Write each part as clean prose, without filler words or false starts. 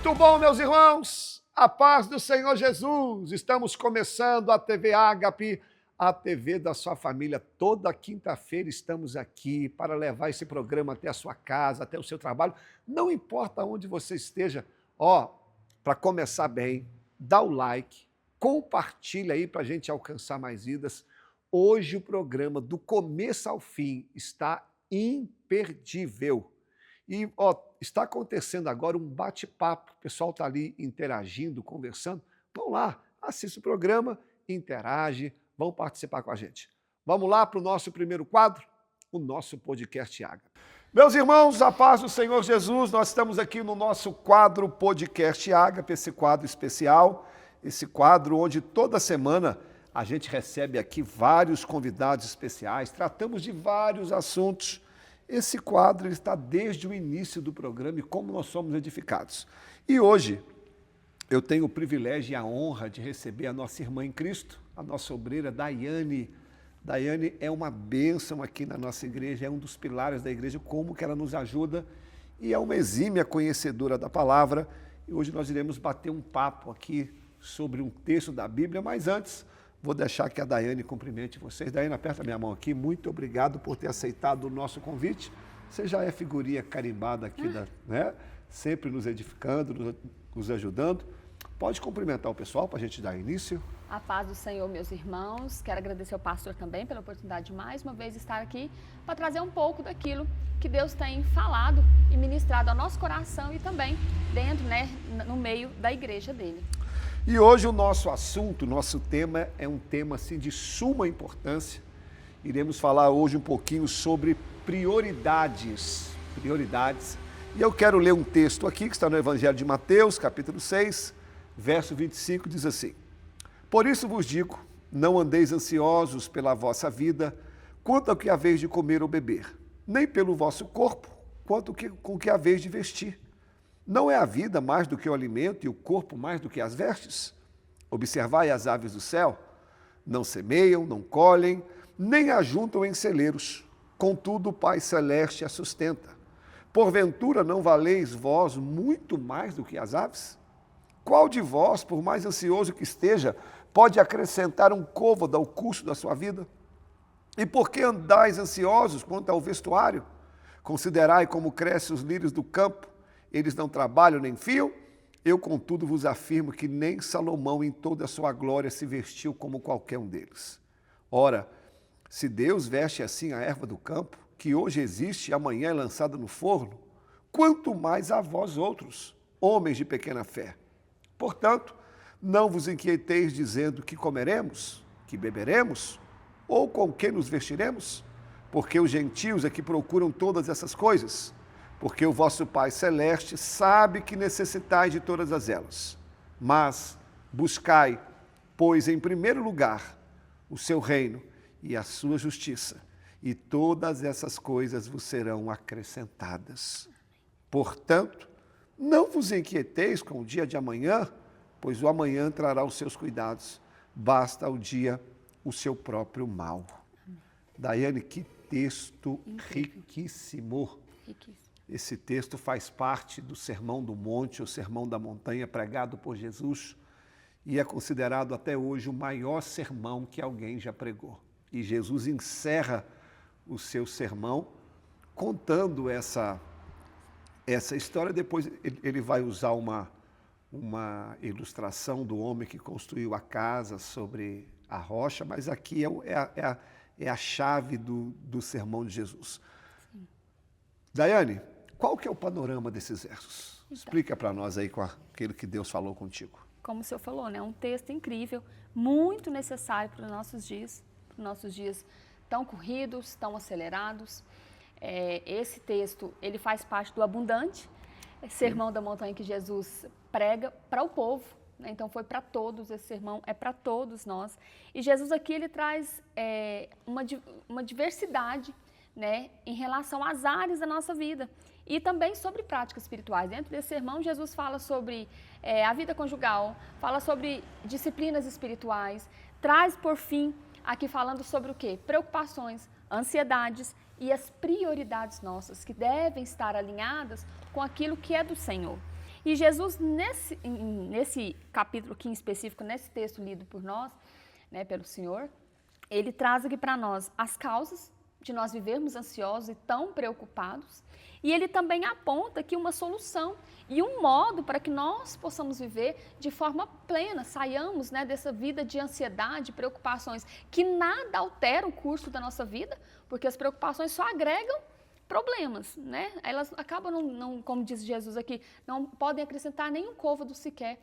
Muito bom, meus irmãos, a paz do Senhor Jesus. Estamos começando a TV Ágape, a TV da sua família. Toda quinta-feira estamos aqui para levar esse programa até a sua casa, até o seu trabalho. Não importa onde você esteja, para começar bem, dá o like, compartilha aí para a gente alcançar mais vidas. Hoje o programa, do começo ao fim, está imperdível. E está acontecendo agora um bate-papo, o pessoal está ali interagindo, conversando. Vão lá, assista o programa, interage, vão participar com a gente. Vamos lá para o nosso primeiro quadro, o nosso podcast Ágape. Meus irmãos, a paz do Senhor Jesus, nós estamos aqui no nosso quadro podcast Ágape, esse quadro especial, esse quadro onde toda semana a gente recebe aqui vários convidados especiais, tratamos de vários assuntos. Esse quadro está desde o início do programa e como nós somos edificados. E hoje eu tenho o privilégio e a honra de receber a nossa irmã em Cristo, a nossa obreira Daiane. Daiane é uma bênção aqui na nossa igreja, é um dos pilares da igreja, como que ela nos ajuda e é uma exímia conhecedora da palavra. E hoje nós iremos bater um papo aqui sobre um texto da Bíblia, mas antes vou deixar que a Daiane cumprimente vocês. Daiane, aperta minha mão aqui. Muito obrigado por ter aceitado o nosso convite. Você já é figurinha carimbada aqui, né? Sempre nos edificando, nos ajudando. Pode cumprimentar o pessoal para a gente dar início. A paz do Senhor, meus irmãos. Quero agradecer ao pastor também pela oportunidade de mais uma vez estar aqui para trazer um pouco daquilo que Deus tem falado e ministrado ao nosso coração e também dentro, no meio da igreja dele. E hoje o nosso assunto, nosso tema é um tema assim, de suma importância. Iremos falar hoje um pouquinho sobre prioridades. E eu quero ler um texto aqui que está no Evangelho de Mateus, capítulo 6, verso 25, diz assim: Por isso vos digo, não andeis ansiosos pela vossa vida, quanto ao que haveis de comer ou beber, nem pelo vosso corpo, quanto com o que haveis de vestir. Não é a vida mais do que o alimento e o corpo mais do que as vestes? Observai as aves do céu, não semeiam, não colhem, nem ajuntam em celeiros, contudo o Pai Celeste a sustenta. Porventura não valeis vós muito mais do que as aves? Qual de vós, por mais ansioso que esteja, pode acrescentar um côvado ao curso da sua vida? E por que andais ansiosos quanto ao vestuário? Considerai como crescem os lírios do campo, eles não trabalham nem fiam? Eu, contudo, vos afirmo que nem Salomão em toda a sua glória se vestiu como qualquer um deles. Ora, se Deus veste assim a erva do campo, que hoje existe e amanhã é lançada no forno, quanto mais a vós outros, homens de pequena fé. Portanto, não vos inquieteis dizendo que comeremos, que beberemos, ou com que nos vestiremos, porque os gentios é que procuram todas essas coisas, porque o vosso Pai Celeste sabe que necessitais de todas elas. Mas buscai, pois, em primeiro lugar, o seu reino e a sua justiça, e todas essas coisas vos serão acrescentadas. Portanto, não vos inquieteis com o dia de amanhã, pois o amanhã trará os seus cuidados. Basta ao dia o seu próprio mal. Daiane, que texto riquíssimo. Esse texto faz parte do Sermão do Monte, o Sermão da Montanha, pregado por Jesus, e é considerado até hoje o maior sermão que alguém já pregou. E Jesus encerra o seu sermão contando essa história. Depois ele vai usar uma ilustração do homem que construiu a casa sobre a rocha, mas aqui é a chave do sermão de Jesus. Daiane, qual que é o panorama desses versos? Explica para nós aí com aquilo que Deus falou contigo. Como o senhor falou, um texto incrível, muito necessário para os nossos dias tão corridos, tão acelerados. Esse texto, ele faz parte do abundante sermão da montanha que Jesus prega para o povo, Então foi para todos, esse sermão é para todos nós. E Jesus aqui ele traz uma diversidade, em relação às áreas da nossa vida e também sobre práticas espirituais. Dentro desse sermão, Jesus fala sobre a vida conjugal, fala sobre disciplinas espirituais, traz por fim aqui falando sobre o quê? Preocupações, ansiedades e as prioridades nossas que devem estar alinhadas com aquilo que é do Senhor. E Jesus, nesse capítulo aqui em específico, nesse texto lido por nós, né, pelo Senhor, ele traz aqui para nós as causas de nós vivermos ansiosos e tão preocupados, e ele também aponta aqui uma solução e um modo para que nós possamos viver de forma plena, saiamos, né, dessa vida de ansiedade, preocupações, que nada altera o curso da nossa vida, porque as preocupações só agregam problemas, né? Elas acabam, não, como diz Jesus aqui, não podem acrescentar nenhum côvado sequer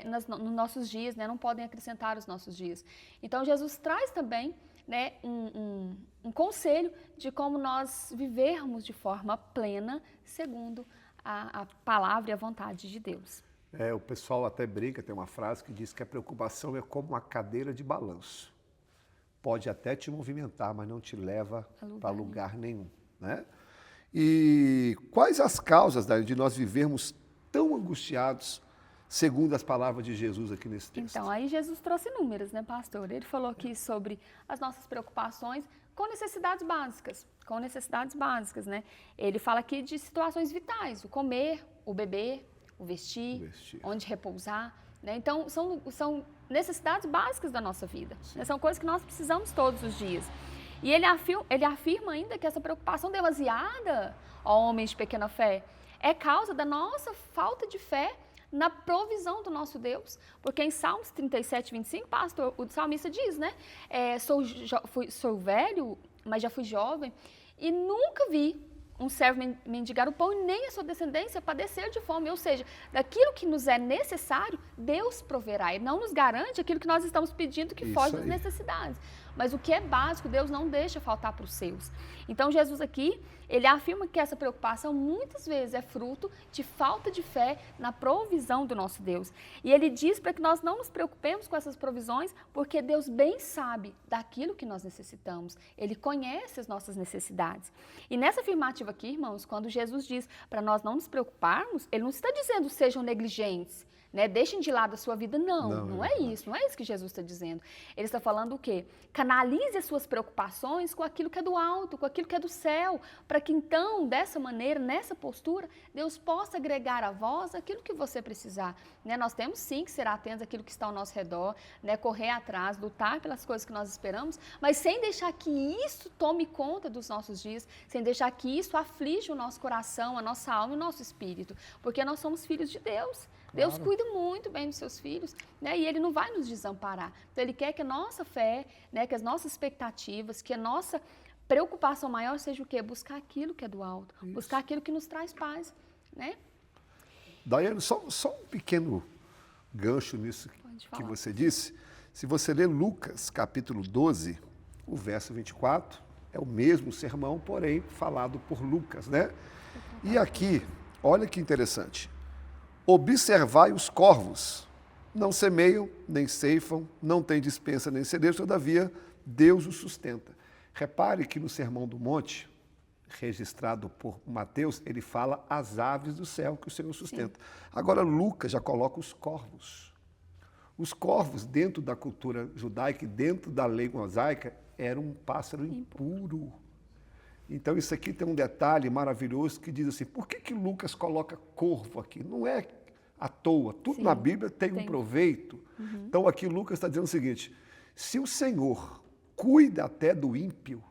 nos nossos dias, né? Não podem acrescentar os nossos dias. Então, Jesus traz também, né, um conselho de como nós vivermos de forma plena, segundo a palavra e a vontade de Deus. O pessoal até brinca, tem uma frase que diz que a preocupação é como uma cadeira de balanço. Pode até te movimentar, mas não te leva para lugar nenhum, né? E quais as causas de nós vivermos tão angustiados, segundo as palavras de Jesus aqui nesse texto? Então, aí Jesus trouxe números, né, pastor? Ele falou aqui sobre as nossas preocupações com necessidades básicas, né? Ele fala aqui de situações vitais, o comer, o beber, o vestir. Onde repousar, né? Então, são necessidades básicas da nossa vida, né? São coisas que nós precisamos todos os dias. E ele afirma ainda que essa preocupação demasiada, ó homens de pequena fé, é causa da nossa falta de fé na provisão do nosso Deus. Porque em Salmos 37, 25, pastor, o salmista diz, né? Sou velho, mas já fui jovem, e nunca vi um servo mendigar o pão e nem a sua descendência padecer de fome. Ou seja, daquilo que nos é necessário, Deus proverá. Ele não nos garante aquilo que nós estamos pedindo que foge das necessidades. Mas o que é básico, Deus não deixa faltar para os seus. Então, Jesus aqui, ele afirma que essa preocupação muitas vezes é fruto de falta de fé na provisão do nosso Deus. E ele diz para que nós não nos preocupemos com essas provisões, porque Deus bem sabe daquilo que nós necessitamos. Ele conhece as nossas necessidades. E nessa afirmativa aqui, irmãos, quando Jesus diz para nós não nos preocuparmos, ele não está dizendo sejam negligentes, né? Deixem de lado a sua vida. Não é isso. Não é isso que Jesus está dizendo. Ele está falando o quê? Canalize as suas preocupações com aquilo que é do alto, com aquilo que é do céu, para que então, dessa maneira, nessa postura, Deus possa agregar a vós aquilo que você precisar, né? Nós temos sim que ser atentos àquilo que está ao nosso redor, né? Correr atrás, lutar pelas coisas que nós esperamos, mas sem deixar que isso tome conta dos nossos dias, sem deixar que isso aflige o nosso coração, a nossa alma e o nosso espírito, porque nós somos filhos de Deus. Deus cuida muito bem dos seus filhos, né? E Ele não vai nos desamparar. Então, Ele quer que a nossa fé, né, que as nossas expectativas, que a nossa preocupação maior seja o quê? Buscar aquilo que é do alto, buscar aquilo que nos traz paz, né? Daiane, só um pequeno gancho nisso que você disse. Se você ler Lucas, capítulo 12, o verso 24, é o mesmo sermão, porém falado por Lucas, né? E aqui, olha que interessante. Observai os corvos, não semeiam, nem ceifam, não têm despensa nem celeiros, todavia Deus os sustenta. Repare que no Sermão do Monte, registrado por Mateus, ele fala as aves do céu que o Senhor sustenta. Sim. Agora Lucas já coloca os corvos. Os corvos, dentro da cultura judaica e dentro da lei mosaica, eram um pássaro impuro. Então, isso aqui tem um detalhe maravilhoso que diz assim, por que Lucas coloca corvo aqui? Não é à toa, tudo na Bíblia tem um proveito. Então, aqui Lucas está dizendo o seguinte, se o Senhor cuida até do ímpio,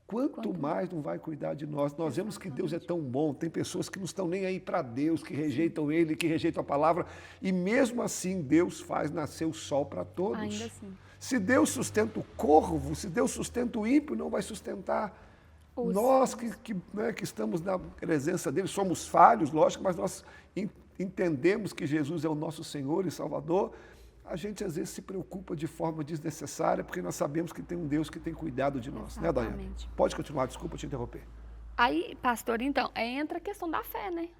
quanto mais não vai cuidar de nós? Nós vemos que Deus é tão bom, tem pessoas que não estão nem aí para Deus, que rejeitam Ele, que rejeitam a palavra, e mesmo assim Deus faz nascer o sol para todos. Ainda assim. Se Deus sustenta o corvo, se Deus sustenta o ímpio, não vai sustentar nós que estamos na presença dele, somos falhos, lógico, mas nós entendemos que Jesus é o nosso Senhor e Salvador. A gente às vezes se preocupa de forma desnecessária, porque nós sabemos que tem um Deus que tem cuidado de nós, né, Daiane? Pode continuar, desculpa te interromper. Aí, pastor, então, entra a questão da fé, né?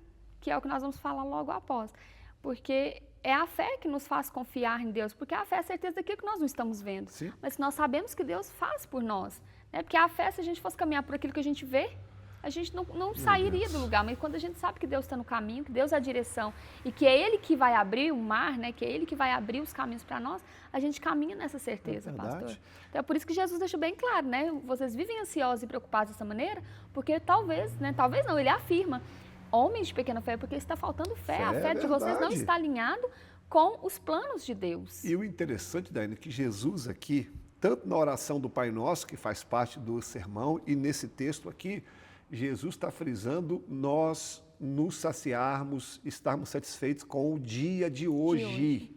Que é o que nós vamos falar logo após. Porque é a fé que nos faz confiar em Deus, porque a fé é a certeza daquilo que nós não estamos vendo. Sim. Mas nós sabemos que Deus faz por nós. Né? Porque a fé, se a gente fosse caminhar por aquilo que a gente vê, a gente não sairia do lugar. Mas quando a gente sabe que Deus está no caminho, que Deus é a direção e que é Ele que vai abrir o mar, né? Que é Ele que vai abrir os caminhos para nós, a gente caminha nessa certeza, pastor. Então é por isso que Jesus deixa bem claro, né? Vocês vivem ansiosos e preocupados dessa maneira, porque talvez não, Ele afirma, homens de pequena fé, porque está faltando fé. A fé de vocês não verdade. está alinhado com os planos de Deus. E o interessante, Daiane, é que Jesus aqui, tanto na oração do Pai Nosso, que faz parte do sermão, e nesse texto aqui, Jesus está frisando nós nos saciarmos, estarmos satisfeitos com o dia de hoje.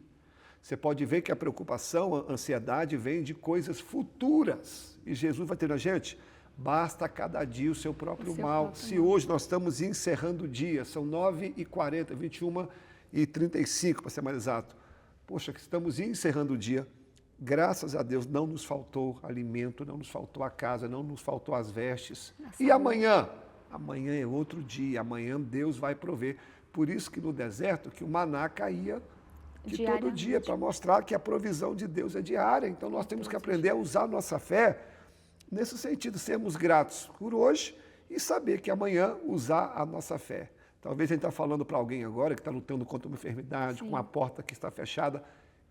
Você pode ver que a preocupação, a ansiedade vem de coisas futuras. E Jesus vai ter a gente, basta cada dia o seu próprio mal. Se hoje nós estamos encerrando o dia, são 9h40, 21h35 para ser mais exato. Poxa, que estamos encerrando o dia. Graças a Deus não nos faltou alimento, não nos faltou a casa, não nos faltou as vestes. E amanhã? Amanhã é outro dia, amanhã Deus vai prover. Por isso que no deserto que o maná caía de todo dia, para mostrar que a provisão de Deus é diária. Então nós temos que aprender a usar a nossa fé nesse sentido, sermos gratos por hoje e saber que amanhã usar a nossa fé. Talvez a gente está falando para alguém agora que está lutando contra uma enfermidade, com a porta que está fechada.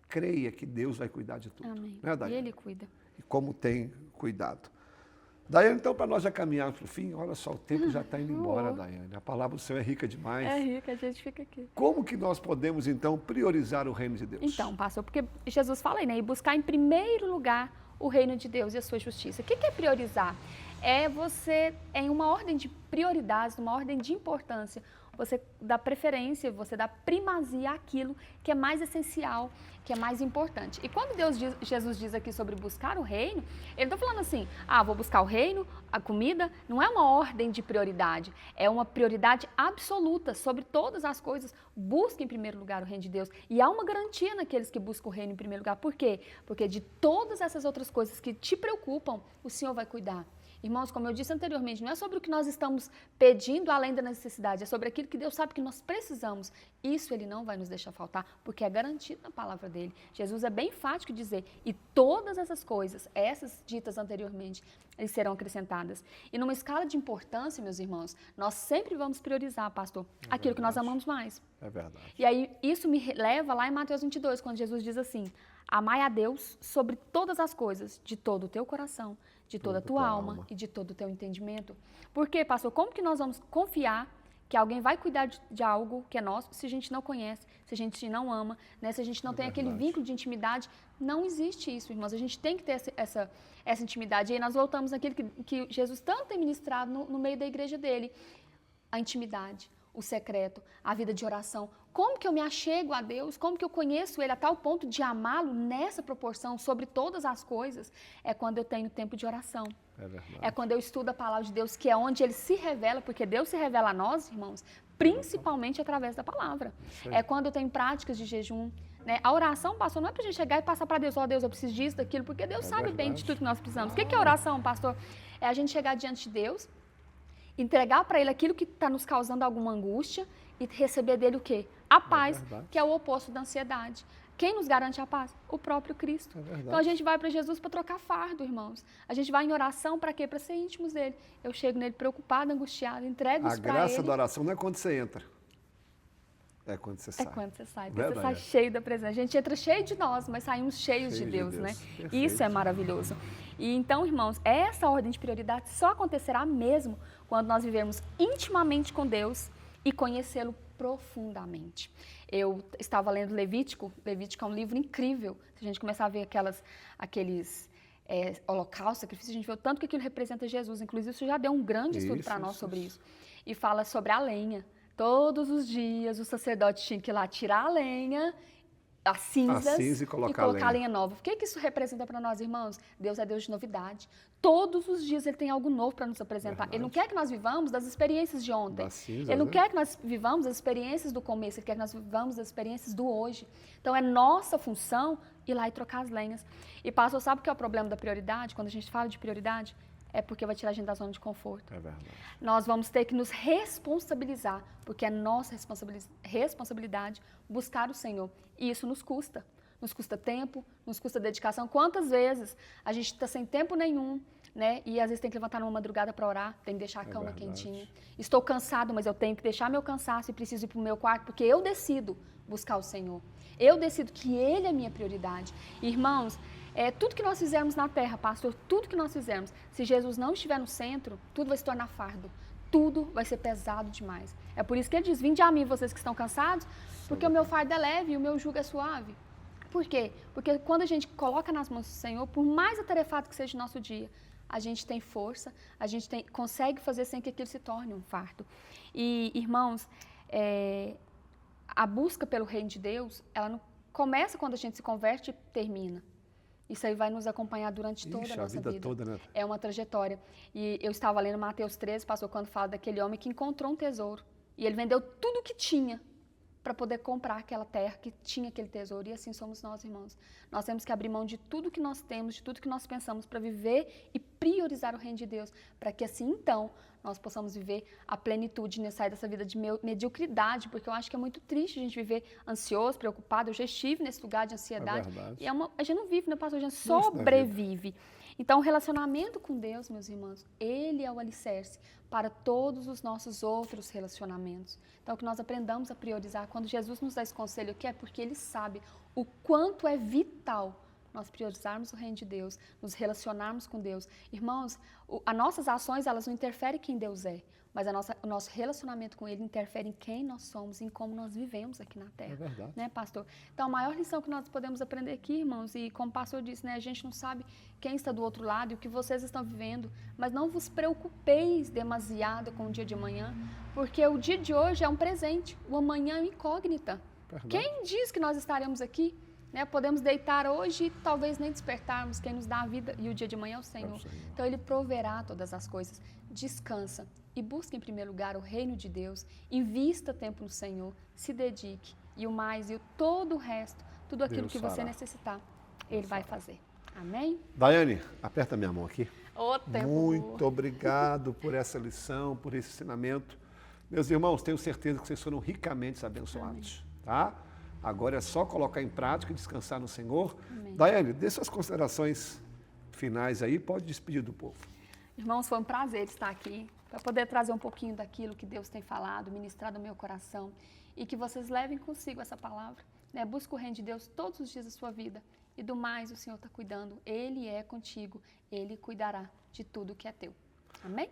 Creia que Deus vai cuidar de tudo. Amém. Né, Daiane? E Ele cuida. E como tem cuidado. Daiane, então, para nós já caminharmos para o fim, olha só, o tempo já está indo embora, Daiane. A palavra do Senhor é rica demais. É rica, a gente fica aqui. Como que nós podemos, então, priorizar o reino de Deus? Então, pastor, porque Jesus fala aí, né? E buscar em primeiro lugar o reino de Deus e a sua justiça. O que é priorizar? É você, em uma ordem de prioridades, uma ordem de importância, você dá preferência, você dá primazia àquilo que é mais essencial, que é mais importante. E quando Jesus diz aqui sobre buscar o reino, ele não está falando assim, vou buscar o reino, a comida, não é uma ordem de prioridade, é uma prioridade absoluta sobre todas as coisas. Busque em primeiro lugar o reino de Deus. E há uma garantia naqueles que buscam o reino em primeiro lugar. Por quê? Porque de todas essas outras coisas que te preocupam, o Senhor vai cuidar. Irmãos, como eu disse anteriormente, não é sobre o que nós estamos pedindo além da necessidade, é sobre aquilo que Deus sabe que nós precisamos. Isso Ele não vai nos deixar faltar, porque é garantido na palavra dEle. Jesus é bem enfático em dizer, e todas essas coisas, essas ditas anteriormente, eles serão acrescentadas. E numa escala de importância, meus irmãos, nós sempre vamos priorizar, pastor, aquilo que nós amamos mais. É verdade. E aí, isso me leva lá em Mateus 22, quando Jesus diz assim, amai a Deus sobre todas as coisas, de todo o teu coração, de toda a tua alma e de todo o teu entendimento. Por quê, pastor? Como que nós vamos confiar que alguém vai cuidar de algo que é nosso se a gente não conhece, se a gente não ama, né? Se a gente não tem aquele vínculo de intimidade? Não existe isso, irmãos. A gente tem que ter essa intimidade. E aí nós voltamos naquilo que Jesus tanto tem ministrado no meio da igreja dele. A intimidade, o secreto, a vida de oração. Como que eu me achego a Deus? Como que eu conheço Ele a tal ponto de amá-lo nessa proporção sobre todas as coisas? É quando eu tenho tempo de oração. É verdade. É quando eu estudo a palavra de Deus, que é onde Ele se revela, porque Deus se revela a nós, irmãos, principalmente através da palavra. É quando eu tenho práticas de jejum. Né? A oração, pastor, não é para a gente chegar e passar para Deus, Deus, eu preciso disso, daquilo, porque Deus sabe bem de tudo que nós precisamos. O que é oração, pastor? É a gente chegar diante de Deus, entregar para Ele aquilo que está nos causando alguma angústia e receber dele o quê? A paz, que é o oposto da ansiedade. Quem nos garante a paz? O próprio Cristo. Então a gente vai para Jesus para trocar fardo, irmãos. A gente vai em oração para quê? Para ser íntimos dele. Eu chego nele preocupado, angustiado, entrego isso para ele. A graça da oração não é quando você entra. É quando você sai. É quando você sai. Você sai cheio da presença. A gente entra cheio de nós, mas saímos cheios de Deus, né? Perfeito. Isso é maravilhoso. E então, irmãos, essa ordem de prioridade só acontecerá mesmo quando nós vivermos intimamente com Deus e conhecê-lo profundamente. Eu estava lendo Levítico. Levítico é um livro incrível. Se a gente começar a ver aqueles holocaustos, sacrifícios, a gente vê o tanto que aquilo representa Jesus. Inclusive, isso já deu um grande estudo para nós sobre isso. E fala sobre a lenha. Todos os dias o sacerdote tinha que ir lá tirar a lenha, as cinzas e colocar a lenha nova. O que isso representa para nós, irmãos? Deus é Deus de novidade. Todos os dias Ele tem algo novo para nos apresentar. Ele não quer que nós vivamos das experiências de ontem. Ele não quer que nós vivamos as experiências do começo. Ele quer que nós vivamos as experiências do hoje. Então, é nossa função ir lá e trocar as lenhas. E, pastor, sabe o que é o problema da prioridade? Quando a gente fala de prioridade, é porque vai tirar a gente da zona de conforto. É verdade. Nós vamos ter que nos responsabilizar, porque é nossa responsabilidade buscar o Senhor. E isso nos custa. Nos custa tempo, nos custa dedicação. Quantas vezes a gente está sem tempo nenhum, né? E às vezes tem que levantar numa madrugada para orar, tem que deixar a cama quentinha. Estou cansado, mas eu tenho que deixar meu cansaço e preciso ir para o meu quarto, porque eu decido buscar o Senhor. Eu decido que Ele é minha prioridade. Irmãos, tudo que nós fizermos na terra, pastor, tudo que nós fizermos, se Jesus não estiver no centro, tudo vai se tornar fardo. tudo vai ser pesado demais. É por isso que ele diz, vinde a mim, vocês que estão cansados, porque o meu fardo é leve e o meu jugo é suave. Por quê? Porque quando a gente coloca nas mãos do Senhor, por mais atarefado que seja o nosso dia, a gente tem força, a gente consegue fazer sem que aquilo se torne um fardo. E, irmãos, a busca pelo reino de Deus, ela não começa quando a gente se converte e termina. Isso aí vai nos acompanhar durante toda a nossa vida. Toda, né? É uma trajetória. E eu estava lendo Mateus 13, pastor, quando fala daquele homem que encontrou um tesouro. E ele vendeu tudo o que tinha para poder comprar aquela terra que tinha aquele tesouro. E assim somos nós, irmãos. Nós temos que abrir mão de tudo que nós temos, de tudo que nós pensamos para viver e priorizar o reino de Deus, para que assim, então, nós possamos viver a plenitude, né? Sair dessa vida de mediocridade, porque eu acho que é muito triste a gente viver ansioso, preocupado. Eu já estive nesse lugar de ansiedade. E a gente não vive, né, pastor? A gente sobrevive. Então, o relacionamento com Deus, meus irmãos, ele é o alicerce para todos os nossos outros relacionamentos. Então, que nós aprendamos a priorizar. Quando Jesus nos dá esse conselho aqui, é porque ele sabe o quanto é vital nós priorizarmos o reino de Deus, nos relacionarmos com Deus. Irmãos, as nossas ações, elas não interferem em quem Deus é, mas o nosso relacionamento com Ele interfere em quem nós somos, em como nós vivemos aqui na Terra. É verdade. Né, pastor? Então, a maior lição que nós podemos aprender aqui, irmãos, e como o pastor disse, né, a gente não sabe quem está do outro lado e o que vocês estão vivendo, mas não vos preocupeis demasiado com o dia de amanhã, porque o dia de hoje é um presente, o amanhã é incógnita. Verdade. Quem diz que nós estaremos aqui? Né, podemos deitar hoje e talvez nem despertarmos. Quem nos dá a vida e o dia de manhã é o Senhor. Então, Ele proverá todas as coisas. Descansa e busque em primeiro lugar o reino de Deus. Invista tempo no Senhor. Se dedique. E o mais, e todo o resto, tudo aquilo que você necessitar, Ele vai fazer. Amém? Daiane, aperta minha mão aqui. Tempo. Muito obrigado por essa lição, por esse ensinamento. Meus irmãos, tenho certeza que vocês foram ricamente abençoados. Tá? Agora é só colocar em prática e descansar no Senhor. Amém. Daiane, dê suas considerações finais aí, pode despedir do povo. Irmãos, foi um prazer estar aqui, para poder trazer um pouquinho daquilo que Deus tem falado, ministrado no meu coração, e que vocês levem consigo essa palavra. Né? Busque o reino de Deus todos os dias da sua vida, e do mais o Senhor está cuidando. Ele é contigo, Ele cuidará de tudo que é teu. Amém?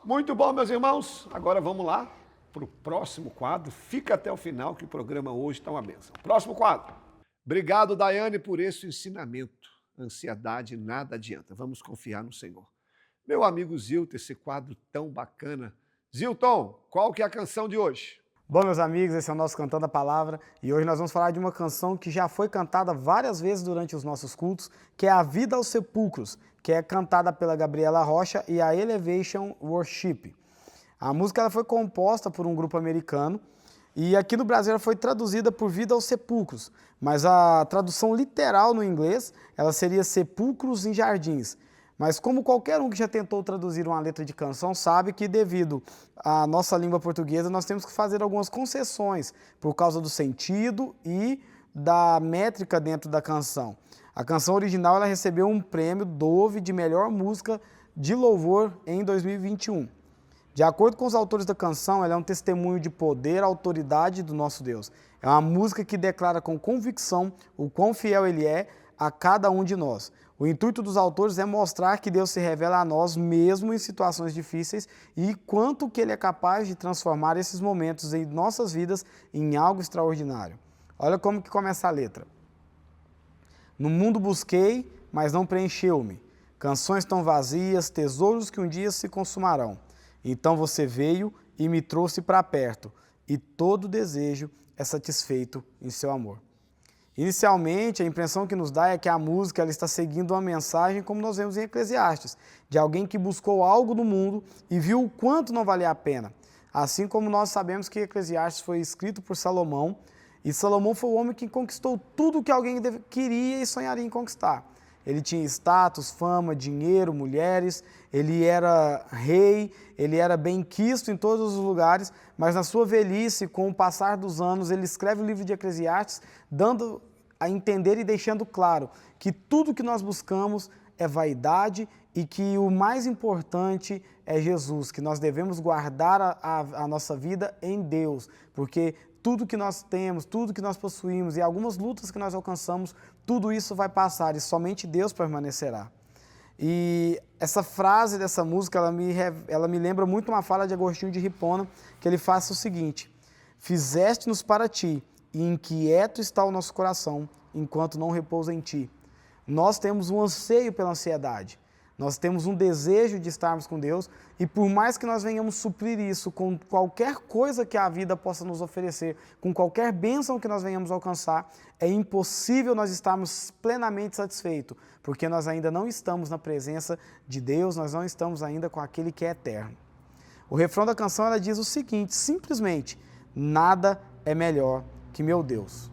Muito bom, meus irmãos. Agora vamos lá para o próximo quadro. Fica até o final, que o programa hoje está uma bênção. Próximo quadro. Obrigado, Daiane, por esse ensinamento. Ansiedade nada adianta. Vamos confiar no Senhor. Meu amigo Zilton, esse quadro tão bacana. Zilton, qual que é a canção de hoje? Bom, meus amigos, esse é o nosso Cantando a Palavra e hoje nós vamos falar de uma canção que já foi cantada várias vezes durante os nossos cultos, que é A Vida aos Sepulcros, que é cantada pela Gabriela Rocha e a Elevation Worship. A música ela foi composta por um grupo americano e aqui no Brasil ela foi traduzida por Vida aos Sepulcros, mas a tradução literal no inglês ela seria Sepulcros em Jardins. Mas como qualquer um que já tentou traduzir uma letra de canção sabe que devido à nossa língua portuguesa nós temos que fazer algumas concessões por causa do sentido e da métrica dentro da canção. A canção original ela recebeu um prêmio Dove de melhor música de louvor em 2021. De acordo com os autores da canção, ela é um testemunho de poder, autoridade do nosso Deus. É uma música que declara com convicção o quão fiel Ele é a cada um de nós. O intuito dos autores é mostrar que Deus se revela a nós mesmo em situações difíceis e quanto que Ele é capaz de transformar esses momentos em nossas vidas em algo extraordinário. Olha como que começa a letra. No mundo busquei, mas não preencheu-me. Canções tão vazias, tesouros que um dia se consumarão. Então você veio e me trouxe para perto, e todo desejo é satisfeito em seu amor. Inicialmente, a impressão que nos dá é que a música ela está seguindo uma mensagem, como nós vemos em Eclesiastes, de alguém que buscou algo no mundo e viu o quanto não valia a pena. Assim como nós sabemos que Eclesiastes foi escrito por Salomão, e Salomão foi o homem que conquistou tudo que alguém queria e sonharia em conquistar. Ele tinha status, fama, dinheiro, mulheres, ele era rei, ele era bem-quisto em todos os lugares, mas na sua velhice, com o passar dos anos, ele escreve o livro de Eclesiastes, dando a entender e deixando claro que tudo que nós buscamos é vaidade e que o mais importante é Jesus, que nós devemos guardar a nossa vida em Deus, porque tudo que nós temos, tudo que nós possuímos e algumas lutas que nós alcançamos, tudo isso vai passar e somente Deus permanecerá. E essa frase dessa música, ela me lembra muito uma fala de Agostinho de Hipona, que ele faz o seguinte: fizeste-nos para ti, e inquieto está o nosso coração, enquanto não repousa em ti. Nós temos um anseio pela ansiedade, nós temos um desejo de estarmos com Deus, e por mais que nós venhamos suprir isso com qualquer coisa que a vida possa nos oferecer, com qualquer bênção que nós venhamos alcançar, é impossível nós estarmos plenamente satisfeitos, porque nós ainda não estamos na presença de Deus, nós não estamos ainda com aquele que é eterno. O refrão da canção ela diz o seguinte, simplesmente: nada é melhor que meu Deus.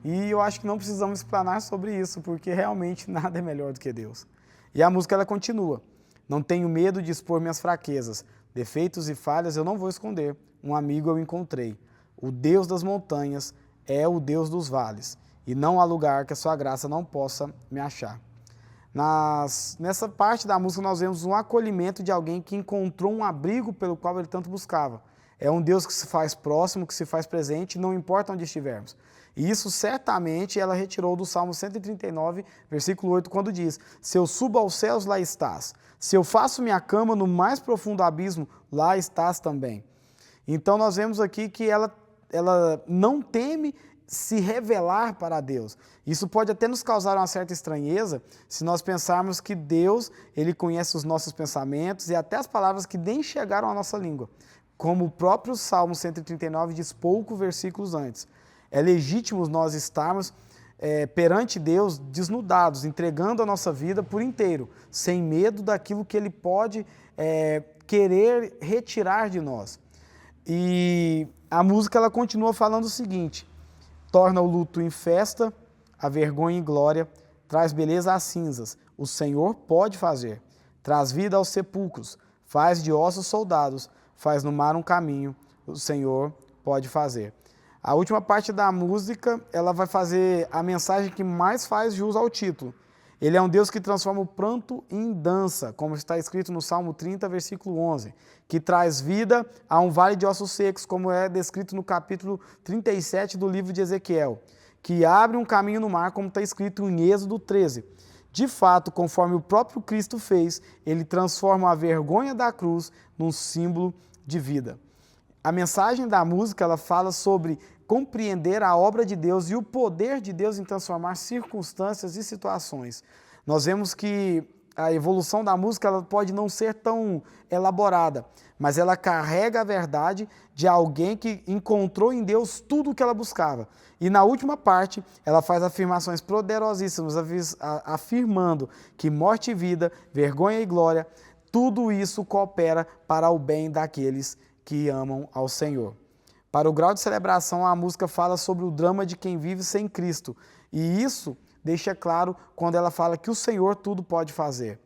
E eu acho que não precisamos explanar sobre isso, porque realmente nada é melhor do que Deus. E a música ela continua: não tenho medo de expor minhas fraquezas, defeitos e falhas eu não vou esconder, um amigo eu encontrei. O Deus das montanhas é o Deus dos vales, e não há lugar que a sua graça não possa me achar. Nessa parte da música nós vemos um acolhimento de alguém que encontrou um abrigo pelo qual ele tanto buscava. É um Deus que se faz próximo, que se faz presente, não importa onde estivermos. E isso certamente ela retirou do Salmo 139, versículo 8, quando diz: se eu subo aos céus, lá estás. Se eu faço minha cama no mais profundo abismo, lá estás também. Então nós vemos aqui que ela não teme se revelar para Deus. Isso pode até nos causar uma certa estranheza se nós pensarmos que Deus, ele conhece os nossos pensamentos e até as palavras que nem chegaram à nossa língua. Como o próprio Salmo 139 diz poucos versículos antes. É legítimo nós estarmos perante Deus desnudados, entregando a nossa vida por inteiro, sem medo daquilo que Ele pode querer retirar de nós. E a música ela continua falando o seguinte: torna o luto em festa, a vergonha em glória, traz beleza às cinzas, o Senhor pode fazer, traz vida aos sepulcros, faz de ossos soldados, faz no mar um caminho, o Senhor pode fazer. A última parte da música, ela vai fazer a mensagem que mais faz jus ao título. Ele é um Deus que transforma o pranto em dança, como está escrito no Salmo 30, versículo 11, que traz vida a um vale de ossos secos, como é descrito no capítulo 37 do livro de Ezequiel, que abre um caminho no mar, como está escrito em Êxodo 13. De fato, conforme o próprio Cristo fez, ele transforma a vergonha da cruz num símbolo de vida. A mensagem da música ela fala sobre compreender a obra de Deus e o poder de Deus em transformar circunstâncias e situações. Nós vemos que a evolução da música ela pode não ser tão elaborada, mas ela carrega a verdade de alguém que encontrou em Deus tudo o que ela buscava. E na última parte, ela faz afirmações poderosíssimas, afirmando que morte e vida, vergonha e glória, tudo isso coopera para o bem daqueles que amam ao Senhor. Para o grau de celebração, a música fala sobre o drama de quem vive sem Cristo. E isso deixa claro quando ela fala que o Senhor tudo pode fazer.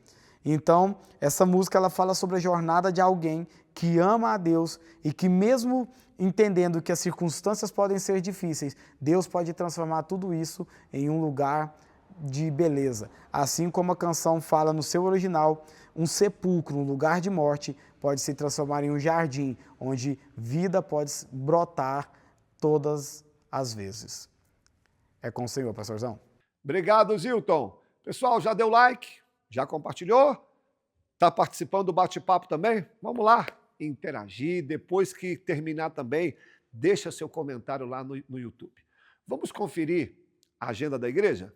Então, essa música ela fala sobre a jornada de alguém que ama a Deus e que mesmo entendendo que as circunstâncias podem ser difíceis, Deus pode transformar tudo isso em um lugar de beleza. Assim como a canção fala no seu original, um sepulcro, um lugar de morte, pode se transformar em um jardim, onde vida pode brotar todas as vezes. É com o Senhor, pastorzão. Obrigado, Zilton. Pessoal, já deu like? Já compartilhou? Está participando do bate-papo também? Vamos lá interagir. Depois que terminar também, deixa seu comentário lá no YouTube. Vamos conferir a agenda da igreja?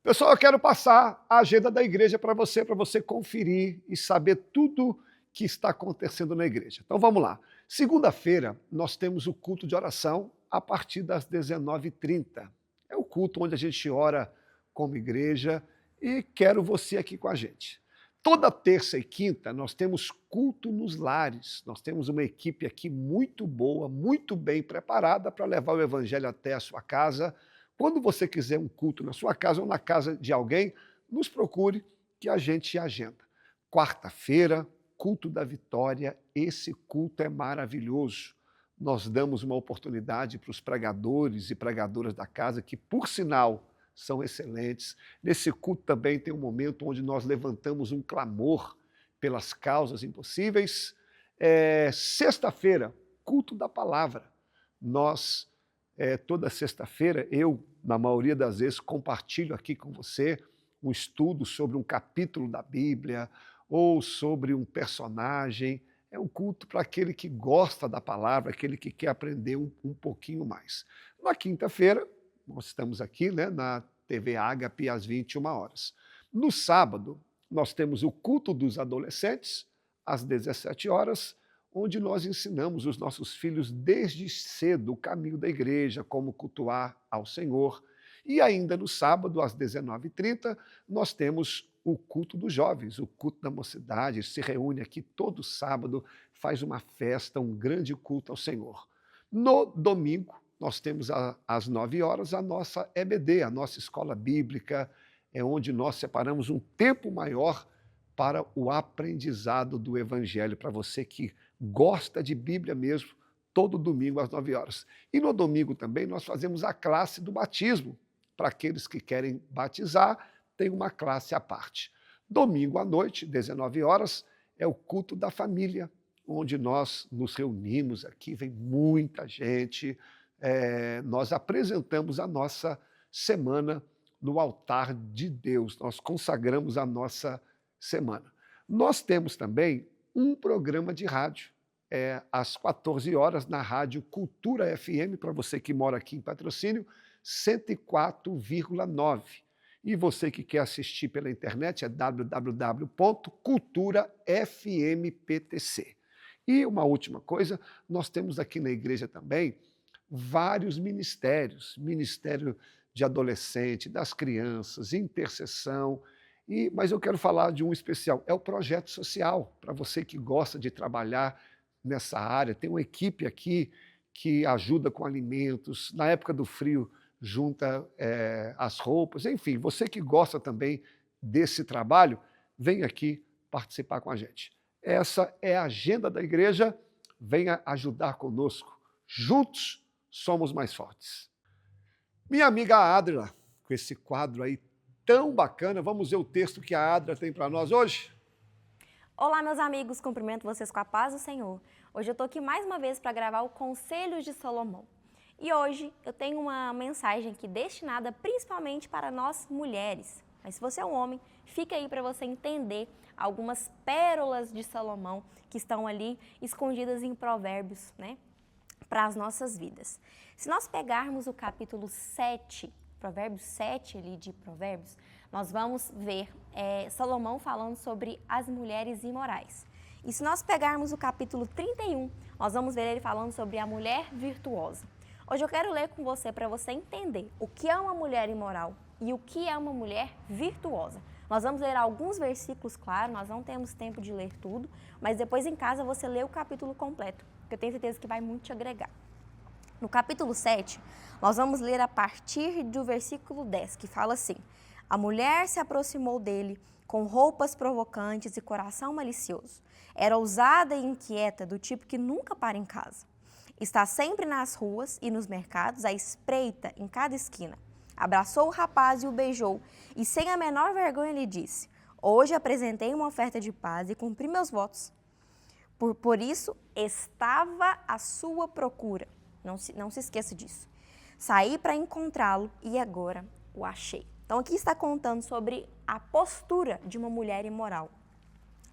Pessoal, eu quero passar a agenda da igreja para você conferir e saber tudo que está acontecendo na igreja. Então vamos lá. Segunda-feira nós temos o culto de oração a partir das 19h30. É o culto onde a gente ora como igreja e quero você aqui com a gente. Toda terça e quinta nós temos culto nos lares. Nós temos uma equipe aqui muito boa, muito bem preparada para levar o evangelho até a sua casa. Quando você quiser um culto na sua casa ou na casa de alguém, nos procure que a gente agenda. Quarta-feira, culto da vitória. Esse culto é maravilhoso. Nós damos uma oportunidade para os pregadores e pregadoras da casa, que, por sinal, são excelentes. Nesse culto também tem um momento onde nós levantamos um clamor pelas causas impossíveis. Sexta-feira, culto da palavra. Nós, toda sexta-feira, eu, na maioria das vezes, compartilho aqui com você um estudo sobre um capítulo da Bíblia ou sobre um personagem. É um culto para aquele que gosta da palavra, aquele que quer aprender um pouquinho mais. Na quinta-feira, nós estamos aqui, né, na TV Ágape às 21 horas. No sábado, nós temos o culto dos adolescentes, às 17 horas, onde nós ensinamos os nossos filhos desde cedo o caminho da igreja, como cultuar ao Senhor. E ainda no sábado, às 19h30, nós temos o culto dos jovens, o culto da mocidade, se reúne aqui todo sábado, faz uma festa, um grande culto ao Senhor. No domingo, nós temos às 9 horas a nossa EBD, a nossa escola bíblica, é onde nós separamos um tempo maior para o aprendizado do Evangelho, para você que gosta de Bíblia mesmo, todo domingo às 9 horas. E no domingo também nós fazemos a classe do batismo. Para aqueles que querem batizar, tem uma classe à parte. Domingo à noite, 19 horas, é o culto da família, onde nós nos reunimos aqui, vem muita gente, nós apresentamos a nossa semana no altar de Deus, nós consagramos a nossa semana. Nós temos também um programa de rádio, às 14 horas, na rádio Cultura FM, para você que mora aqui em Patrocínio, 104,9. E você que quer assistir pela internet é www.culturafmptc. E uma última coisa, nós temos aqui na igreja também vários ministérios, ministério de adolescente, das crianças, intercessão, mas eu quero falar de um especial, é o projeto social, para você que gosta de trabalhar nessa área, tem uma equipe aqui que ajuda com alimentos, na época do frio junta as roupas, enfim, você que gosta também desse trabalho, vem aqui participar com a gente. Essa é a agenda da igreja, venha ajudar conosco, juntos somos mais fortes. Minha amiga Adria, com esse quadro aí tão bacana, vamos ver o texto que a Adria tem para nós hoje? Olá, meus amigos, cumprimento vocês com a paz do Senhor. Hoje eu estou aqui mais uma vez para gravar o Conselhos de Salomão. E hoje eu tenho uma mensagem aqui destinada principalmente para nós mulheres. Mas se você é um homem, fica aí para você entender algumas pérolas de Salomão que estão ali escondidas em Provérbios, né, para as nossas vidas. Se nós pegarmos o capítulo 7, Provérbios 7 ali de Provérbios, nós vamos ver Salomão falando sobre as mulheres imorais. E se nós pegarmos o capítulo 31, nós vamos ver ele falando sobre a mulher virtuosa. Hoje eu quero ler com você para você entender o que é uma mulher imoral e o que é uma mulher virtuosa. Nós vamos ler alguns versículos, claro, nós não temos tempo de ler tudo, mas depois em casa você lê o capítulo completo, que eu tenho certeza que vai muito te agregar. No capítulo 7, nós vamos ler a partir do versículo 10, que fala assim: a mulher se aproximou dele com roupas provocantes e coração malicioso. Era ousada e inquieta, do tipo que nunca para em casa. Está sempre nas ruas e nos mercados, à espreita em cada esquina. Abraçou o rapaz e o beijou, e sem a menor vergonha lhe disse: hoje apresentei uma oferta de paz e cumpri meus votos. Por isso, estava à sua procura. Não se esqueça disso. Saí para encontrá-lo e agora o achei. Então aqui está contando sobre a postura de uma mulher imoral.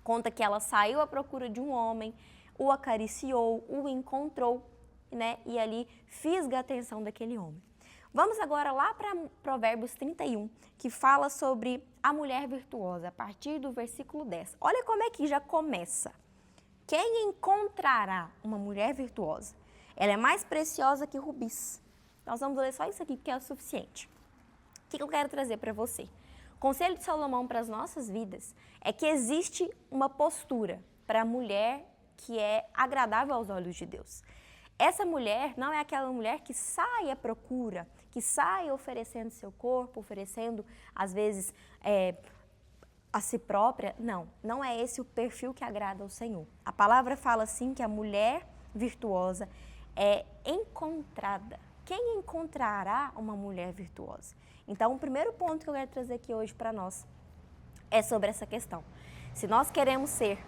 Conta que ela saiu à procura de um homem, o acariciou, o encontrou, né, e ali fisga a atenção daquele homem. Vamos agora lá para Provérbios 31, que fala sobre a mulher virtuosa, a partir do versículo 10. Olha como é que já começa. Quem encontrará uma mulher virtuosa? Ela é mais preciosa que rubis. Nós vamos ler só isso aqui, porque é o suficiente. O que eu quero trazer para você? O conselho de Salomão para as nossas vidas é que existe uma postura para a mulher que é agradável aos olhos de Deus. Essa mulher não é aquela mulher que sai à procura, que sai oferecendo seu corpo, oferecendo, às vezes, a si própria. Não é esse o perfil que agrada ao Senhor. A palavra fala assim que a mulher virtuosa é encontrada. Quem encontrará uma mulher virtuosa? Então, o primeiro ponto que eu quero trazer aqui hoje para nós é sobre essa questão. Se nós queremos ser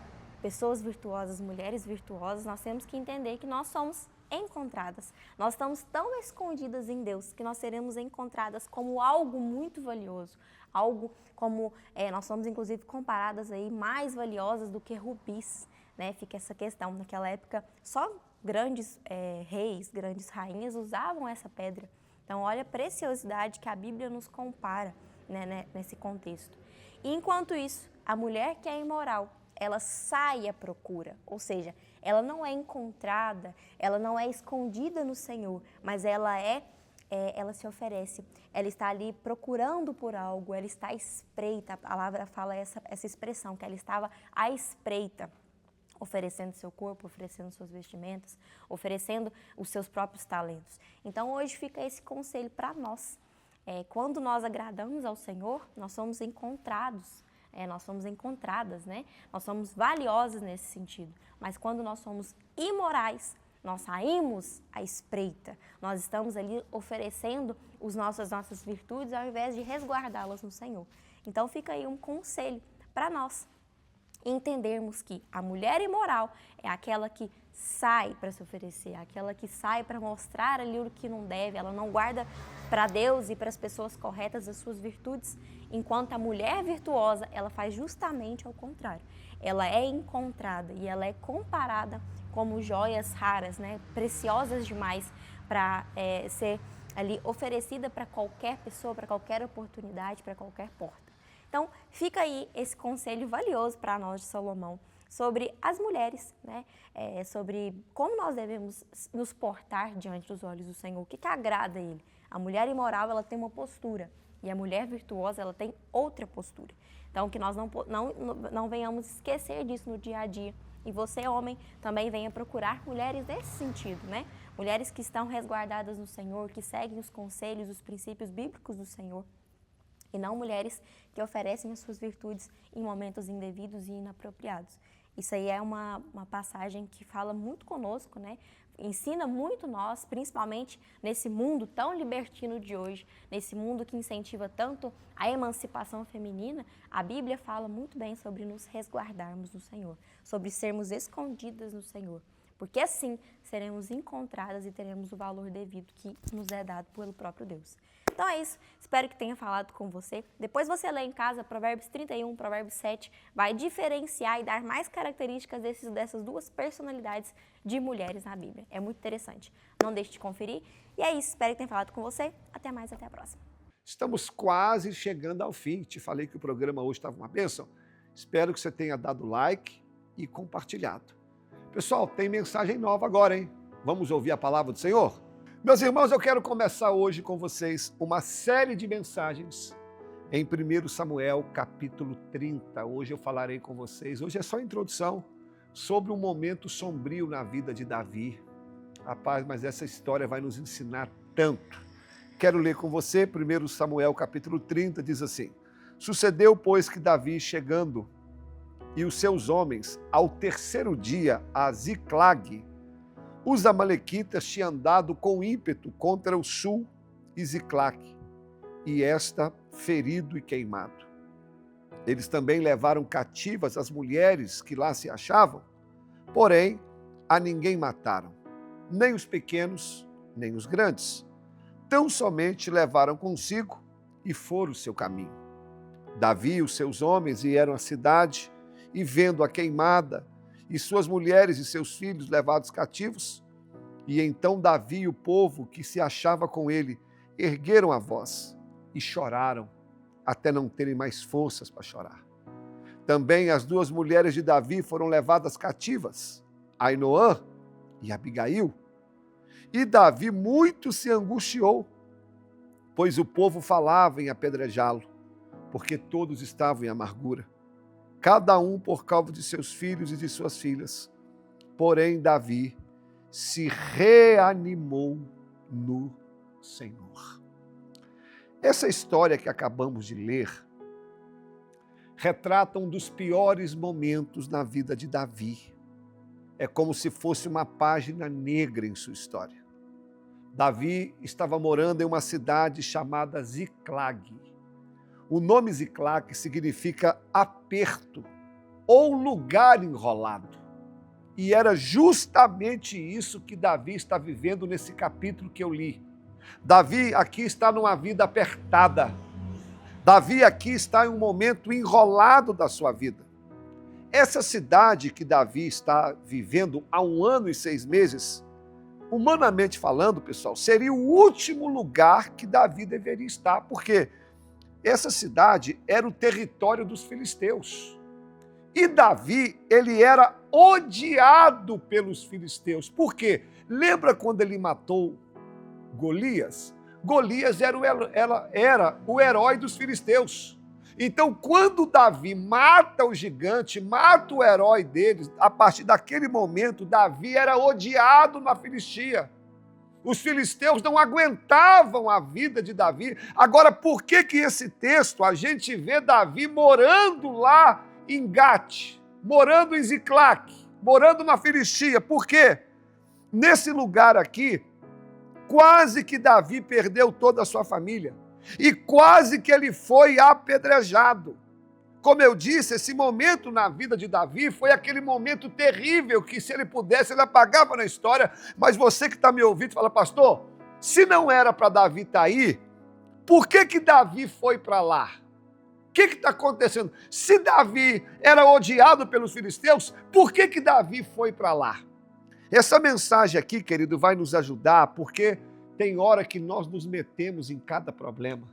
pessoas virtuosas, mulheres virtuosas, nós temos que entender que nós somos encontradas. Nós estamos tão escondidas em Deus que nós seremos encontradas como algo muito valioso, algo como, nós somos inclusive comparadas aí mais valiosas do que rubis, né? Fica essa questão, naquela época só grandes reis, grandes rainhas usavam essa pedra. Então olha a preciosidade que a Bíblia nos compara, né, nesse contexto. E enquanto isso, a mulher que é imoral, ela sai à procura, ou seja, ela não é encontrada, ela não é escondida no Senhor, mas ela se oferece, ela está ali procurando por algo, ela está à espreita, a palavra fala essa expressão, que ela estava à espreita, oferecendo seu corpo, oferecendo suas vestimentas, oferecendo os seus próprios talentos. Então hoje fica esse conselho para nós. Quando nós agradamos ao Senhor, nós somos encontrados, nós somos encontradas, né? Nós somos valiosas nesse sentido. Mas quando nós somos imorais, nós saímos à espreita. Nós estamos ali oferecendo as nossas virtudes ao invés de resguardá-las no Senhor. Então fica aí um conselho para nós entendermos que a mulher imoral é aquela que sai para se oferecer, aquela que sai para mostrar ali o que não deve, ela não guarda para Deus e para as pessoas corretas as suas virtudes, enquanto a mulher virtuosa, ela faz justamente ao contrário. Ela é encontrada e ela é comparada como joias raras, né, preciosas demais para ser ali oferecida para qualquer pessoa, para qualquer oportunidade, para qualquer porta. Então, fica aí esse conselho valioso para nós de Salomão sobre as mulheres, né? Sobre como nós devemos nos portar diante dos olhos do Senhor, o que agrada a Ele. A mulher imoral, ela tem uma postura e a mulher virtuosa, ela tem outra postura. Então, que nós não venhamos esquecer disso no dia a dia. E você, homem, também venha procurar mulheres nesse sentido, né? Mulheres que estão resguardadas no Senhor, que seguem os conselhos, os princípios bíblicos do Senhor. E não mulheres que oferecem as suas virtudes em momentos indevidos e inapropriados. Isso aí é uma passagem que fala muito conosco, né? Ensina muito nós, principalmente nesse mundo tão libertino de hoje, nesse mundo que incentiva tanto a emancipação feminina. A Bíblia fala muito bem sobre nos resguardarmos no Senhor, sobre sermos escondidas no Senhor, porque assim seremos encontradas e teremos o valor devido que nos é dado pelo próprio Deus. Então é isso, espero que tenha falado com você. Depois você lê em casa Provérbios 31, Provérbios 7, vai diferenciar e dar mais características dessas duas personalidades de mulheres na Bíblia. É muito interessante. Não deixe de conferir. E é isso, espero que tenha falado com você. Até mais, até a próxima. Estamos quase chegando ao fim. Te falei que o programa hoje estava uma bênção. Espero que você tenha dado like e compartilhado. Pessoal, tem mensagem nova agora, hein? Vamos ouvir a palavra do Senhor? Meus irmãos, eu quero começar hoje com vocês uma série de mensagens em 1 Samuel, capítulo 30. Hoje eu falarei com vocês, hoje é só a introdução, sobre um momento sombrio na vida de Davi. Rapaz, mas essa história vai nos ensinar tanto. Quero ler com você, 1 Samuel, capítulo 30, diz assim: Sucedeu, pois, que Davi, chegando, e os seus homens, ao terceiro dia, a Ziclag, os amalequitas tinham andado com ímpeto contra o sul e Ziclag, e esta ferido e queimado. Eles também levaram cativas as mulheres que lá se achavam, porém a ninguém mataram, nem os pequenos, nem os grandes. Tão somente levaram consigo e foram o seu caminho. Davi e os seus homens vieram à cidade e, vendo a queimada, e suas mulheres e seus filhos levados cativos, e então Davi e o povo que se achava com ele ergueram a voz e choraram, até não terem mais forças para chorar. Também as duas mulheres de Davi foram levadas cativas, Ainoã e Abigail. E Davi muito se angustiou, pois o povo falava em apedrejá-lo, porque todos estavam em amargura, cada um por causa de seus filhos e de suas filhas. Porém, Davi se reanimou no Senhor. Essa história que acabamos de ler retrata um dos piores momentos na vida de Davi. É como se fosse uma página negra em sua história. Davi estava morando em uma cidade chamada Ziclag. O nome Ziclag significa aperto ou lugar enrolado. E era justamente isso que Davi está vivendo nesse capítulo que eu li. Davi aqui está numa vida apertada. Davi aqui está em um momento enrolado da sua vida. Essa cidade que Davi está vivendo há 1 ano e 6 meses, humanamente falando, pessoal, seria o último lugar que Davi deveria estar, porque essa cidade era o território dos filisteus. E Davi, ele era odiado pelos filisteus. Por quê? Lembra quando ele matou Golias? Golias era o herói dos filisteus. Então, quando Davi mata o gigante, mata o herói deles, a partir daquele momento, Davi era odiado na Filistia. Os filisteus não aguentavam a vida de Davi. Agora, por que esse texto, a gente vê Davi morando lá em Gate, morando em Ziclac, morando na Filistia? Por quê? Nesse lugar aqui, quase que Davi perdeu toda a sua família. E quase que ele foi apedrejado. Como eu disse, esse momento na vida de Davi foi aquele momento terrível que, se ele pudesse, ele apagava na história. Mas você que está me ouvindo fala, pastor, se não era para Davi estar aí, por que Davi foi para lá? O que está acontecendo? Se Davi era odiado pelos filisteus, por que Davi foi para lá? Essa mensagem aqui, querido, vai nos ajudar, porque tem hora que nós nos metemos em cada problema.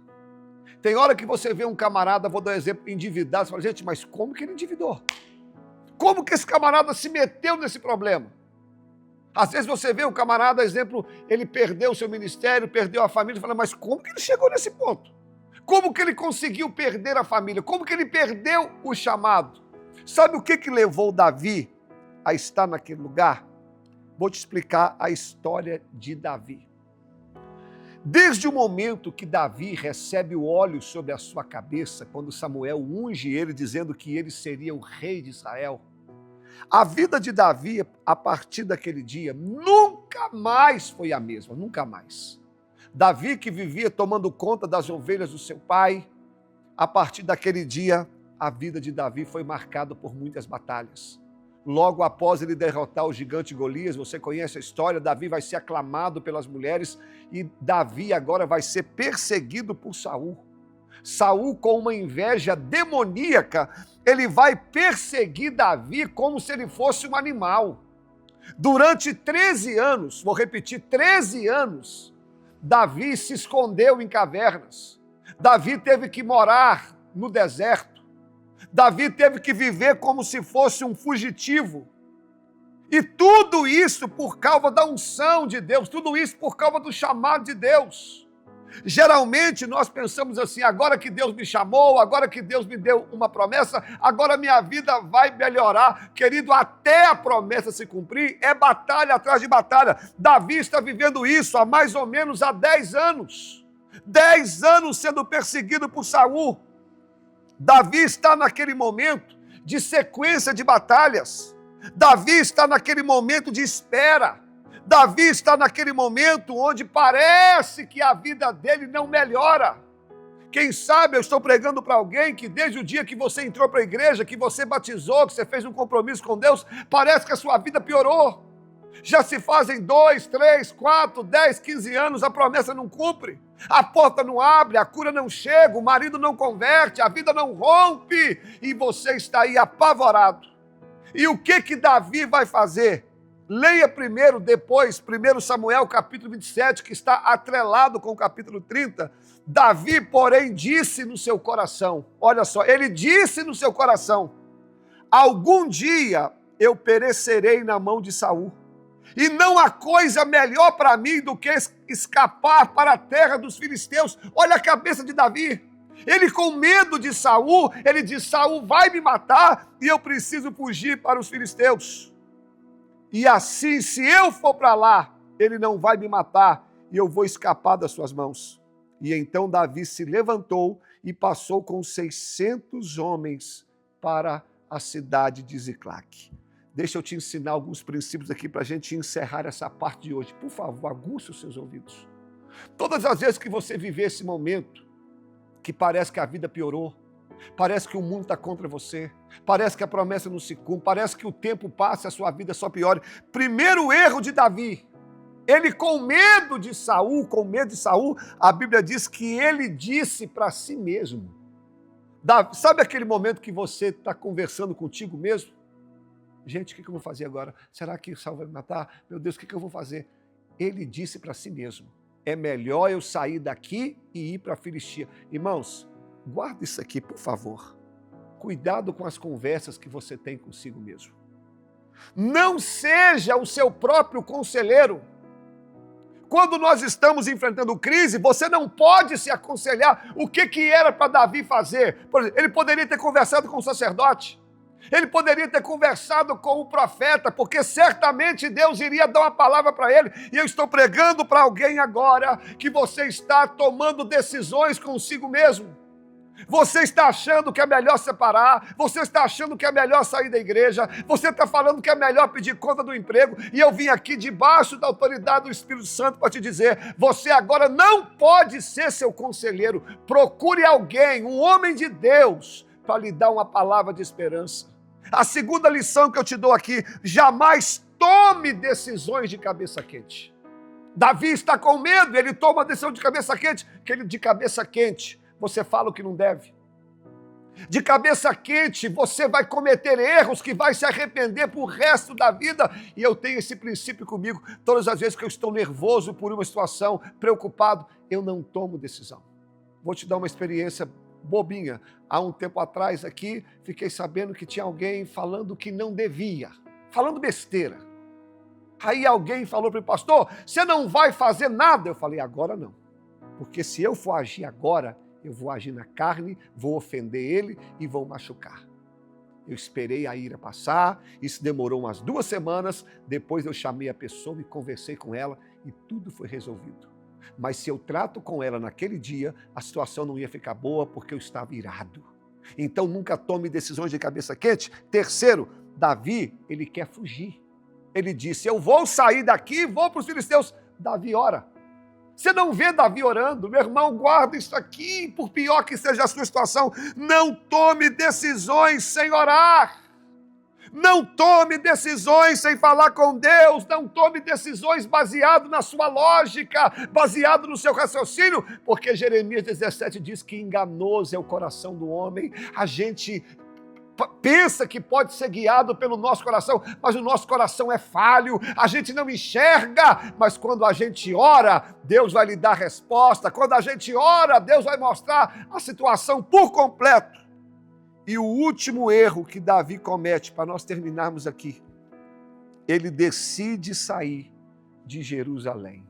Tem hora que você vê um camarada, vou dar um exemplo, endividado, você fala, gente, mas como que ele endividou? Como que esse camarada se meteu nesse problema? Às vezes você vê o camarada, exemplo, ele perdeu o seu ministério, perdeu a família, fala, mas como que ele chegou nesse ponto? Como que ele conseguiu perder a família? Como que ele perdeu o chamado? Sabe o que levou Davi a estar naquele lugar? Vou te explicar a história de Davi. Desde o momento que Davi recebe o óleo sobre a sua cabeça, quando Samuel unge ele, dizendo que ele seria o rei de Israel, a vida de Davi, a partir daquele dia, nunca mais foi a mesma, nunca mais. Davi, que vivia tomando conta das ovelhas do seu pai, a partir daquele dia, a vida de Davi foi marcada por muitas batalhas. Logo após ele derrotar o gigante Golias, você conhece a história, Davi vai ser aclamado pelas mulheres e Davi agora vai ser perseguido por Saul. Saul, com uma inveja demoníaca, ele vai perseguir Davi como se ele fosse um animal. Durante 13 anos, vou repetir, 13 anos, Davi se escondeu em cavernas. Davi teve que morar no deserto. Davi teve que viver como se fosse um fugitivo. E tudo isso por causa da unção de Deus, tudo isso por causa do chamado de Deus. Geralmente nós pensamos assim, agora que Deus me chamou, agora que Deus me deu uma promessa, agora minha vida vai melhorar. Querido, até a promessa se cumprir, é batalha atrás de batalha. Davi está vivendo isso há mais ou menos 10 anos. 10 anos sendo perseguido por Saul. Davi está naquele momento de sequência de batalhas. Davi está naquele momento de espera. Davi está naquele momento onde parece que a vida dele não melhora. Quem sabe eu estou pregando para alguém que desde o dia que você entrou para a igreja, que você batizou, que você fez um compromisso com Deus, parece que a sua vida piorou. Já se fazem 2, 3, 4, 10, 15 anos, a promessa não cumpre. A porta não abre, a cura não chega, o marido não converte, a vida não rompe e você está aí apavorado. E o que Davi vai fazer? Leia primeiro, depois, 1 Samuel capítulo 27, que está atrelado com o capítulo 30. Davi, porém, disse no seu coração, olha só, ele disse no seu coração, algum dia eu perecerei na mão de Saul. E não há coisa melhor para mim do que escapar para a terra dos filisteus. Olha a cabeça de Davi. Ele, com medo de Saul, ele diz, Saul vai me matar e eu preciso fugir para os filisteus. E assim, se eu for para lá, ele não vai me matar e eu vou escapar das suas mãos. E então Davi se levantou e passou com 600 homens para a cidade de Ziclac. Deixa eu te ensinar alguns princípios aqui para a gente encerrar essa parte de hoje. Por favor, aguce os seus ouvidos. Todas as vezes que você viver esse momento, que parece que a vida piorou, Parece que o mundo está contra você. Parece que a promessa não se cumpre. Parece que o tempo passa e a sua vida só piora. Primeiro erro de Davi. Ele com medo de Saul, a Bíblia diz que ele disse para si mesmo. Sabe aquele momento que você está conversando contigo mesmo? Gente, o que eu vou fazer agora? Será que Saul vai me matar? Meu Deus, o que eu vou fazer? Ele disse para si mesmo, é melhor eu sair daqui e ir para a Filistia. Irmãos, guarda isso aqui, por favor. Cuidado com as conversas que você tem consigo mesmo. Não seja o seu próprio conselheiro. Quando nós estamos enfrentando crise, você não pode se aconselhar o que era para Davi fazer. Por exemplo, ele poderia ter conversado com o sacerdote. Ele poderia ter conversado com o profeta, porque certamente Deus iria dar uma palavra para ele. E eu estou pregando para alguém agora que você está tomando decisões consigo mesmo. Você está achando que é melhor separar, você está achando que é melhor sair da igreja, você está falando que é melhor pedir conta do emprego, e eu vim aqui debaixo da autoridade do Espírito Santo para te dizer, você agora não pode ser seu conselheiro, procure alguém, um homem de Deus, para lhe dar uma palavra de esperança. A segunda lição que eu te dou aqui, jamais tome decisões de cabeça quente. Davi está com medo, ele toma uma decisão de cabeça quente, você fala o que não deve. De cabeça quente, você vai cometer erros que vai se arrepender pro resto da vida. E eu tenho esse princípio comigo. Todas as vezes que eu estou nervoso por uma situação, preocupado, eu não tomo decisão. Vou te dar uma experiência bobinha. Há um tempo atrás aqui, fiquei sabendo que tinha alguém falando que não devia. Falando besteira. Aí alguém falou para mim, pastor, você não vai fazer nada? Eu falei, agora não. Porque se eu for agir agora, eu vou agir na carne, vou ofender ele e vou machucar. Eu esperei a ira passar, isso demorou umas 2 semanas, depois eu chamei a pessoa e conversei com ela e tudo foi resolvido. Mas se eu trato com ela naquele dia, a situação não ia ficar boa porque eu estava irado. Então nunca tome decisões de cabeça quente. Terceiro, Davi, ele quer fugir. Ele disse, eu vou sair daqui, vou para os filisteus. Davi ora. Você não vê Davi orando? Meu irmão, guarda isso aqui, por pior que seja a sua situação. Não tome decisões sem orar. Não tome decisões sem falar com Deus. Não tome decisões baseado na sua lógica, baseado no seu raciocínio, porque Jeremias 17 diz que enganoso é o coração do homem. A gente pensa que pode ser guiado pelo nosso coração, mas o nosso coração é falho, a gente não enxerga, mas quando a gente ora, Deus vai lhe dar resposta, quando a gente ora, Deus vai mostrar a situação por completo. E o último erro que Davi comete, para nós terminarmos aqui, ele decide sair de Jerusalém.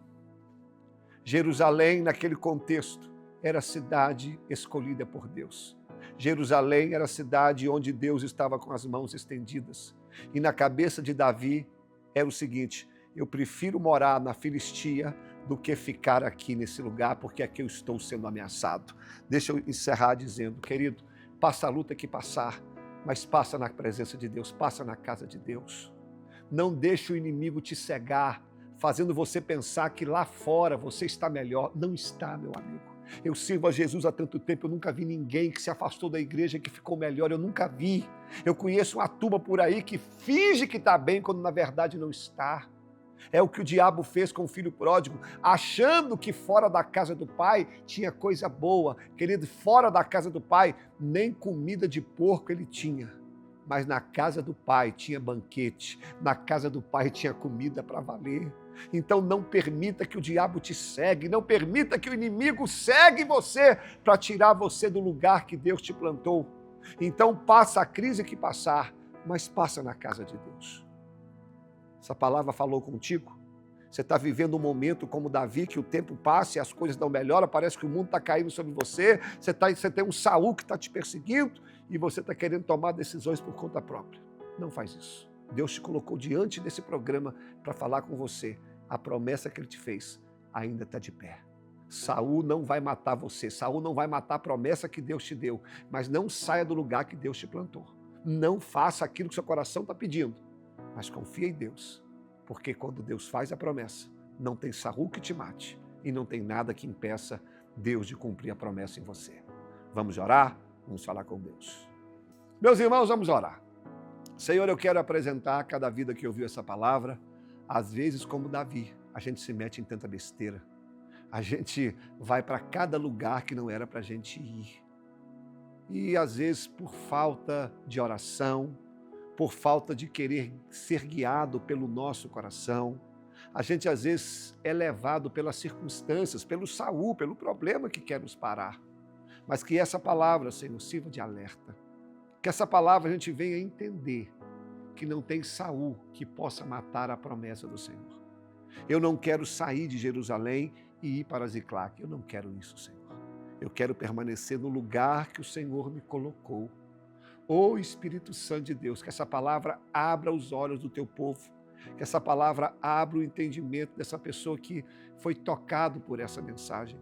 Jerusalém, naquele contexto, era a cidade escolhida por Deus. Jerusalém era a cidade onde Deus estava com as mãos estendidas. E na cabeça de Davi era o seguinte, eu prefiro morar na Filistia do que ficar aqui nesse lugar, porque aqui eu estou sendo ameaçado. Deixa eu encerrar dizendo, querido, passa a luta que passar, mas passa na presença de Deus, passa na casa de Deus. Não deixe o inimigo te cegar, fazendo você pensar que lá fora você está melhor. Não está, meu amigo. Eu sirvo a Jesus há tanto tempo, eu nunca vi ninguém que se afastou da igreja e que ficou melhor, eu nunca vi. Eu conheço uma turma por aí que finge que está bem quando na verdade não está. É o que o diabo fez com o filho pródigo, achando que fora da casa do pai tinha coisa boa. Querido, fora da casa do pai, nem comida de porco ele tinha. Mas na casa do pai tinha banquete, na casa do pai tinha comida para valer. Então não permita que o diabo te segue, não permita que o inimigo segue você para tirar você do lugar que Deus te plantou. Então passa a crise que passar, mas passa na casa de Deus. Essa palavra falou contigo? Você está vivendo um momento como Davi, que o tempo passa e as coisas não melhoram, parece que o mundo está caindo sobre você, você tem um Saul que está te perseguindo e você está querendo tomar decisões por conta própria. Não faz isso. Deus te colocou diante desse programa para falar com você. A promessa que ele te fez ainda está de pé. Saul não vai matar você, Saul não vai matar a promessa que Deus te deu, mas não saia do lugar que Deus te plantou. Não faça aquilo que seu coração está pedindo, mas confia em Deus, porque quando Deus faz a promessa, não tem Saul que te mate e não tem nada que impeça Deus de cumprir a promessa em você. Vamos orar? Vamos falar com Deus. Meus irmãos, vamos orar. Senhor, eu quero apresentar cada vida que ouviu essa palavra, às vezes como Davi, a gente se mete em tanta besteira. A gente vai para cada lugar que não era para a gente ir. E às vezes por falta de oração, por falta de querer ser guiado pelo nosso coração, a gente às vezes é levado pelas circunstâncias, pelo Saul, pelo problema que quer nos parar. Mas que essa palavra, Senhor, sirva de alerta. Que essa palavra a gente venha entender que não tem Saul que possa matar a promessa do Senhor. Eu não quero sair de Jerusalém e ir para Ziclague. Eu não quero isso, Senhor. Eu quero permanecer no lugar que o Senhor me colocou. Ô Espírito Santo de Deus, que essa palavra abra os olhos do teu povo, que essa palavra abra o entendimento dessa pessoa que foi tocado por essa mensagem.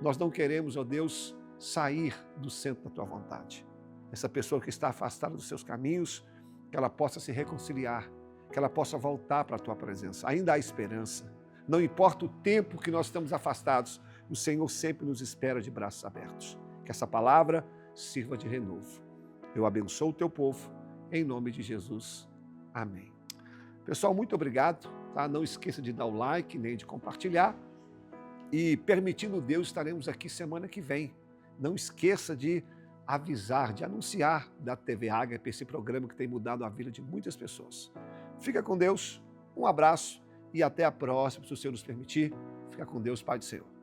Nós não queremos, ó Deus, sair do centro da tua vontade. Essa pessoa que está afastada dos seus caminhos, que ela possa se reconciliar, que ela possa voltar para a tua presença. Ainda há esperança. Não importa o tempo que nós estamos afastados, o Senhor sempre nos espera de braços abertos. Que essa palavra sirva de renovo. Eu abençoo o teu povo, em nome de Jesus. Amém. Pessoal, muito obrigado. Tá? Não esqueça de dar o like, nem de compartilhar. E, permitindo Deus, estaremos aqui semana que vem. Não esqueça de avisar, de anunciar da TV Ágape, esse programa que tem mudado a vida de muitas pessoas. Fica com Deus, um abraço e até a próxima, se o Senhor nos permitir. Fica com Deus, Pai do Senhor.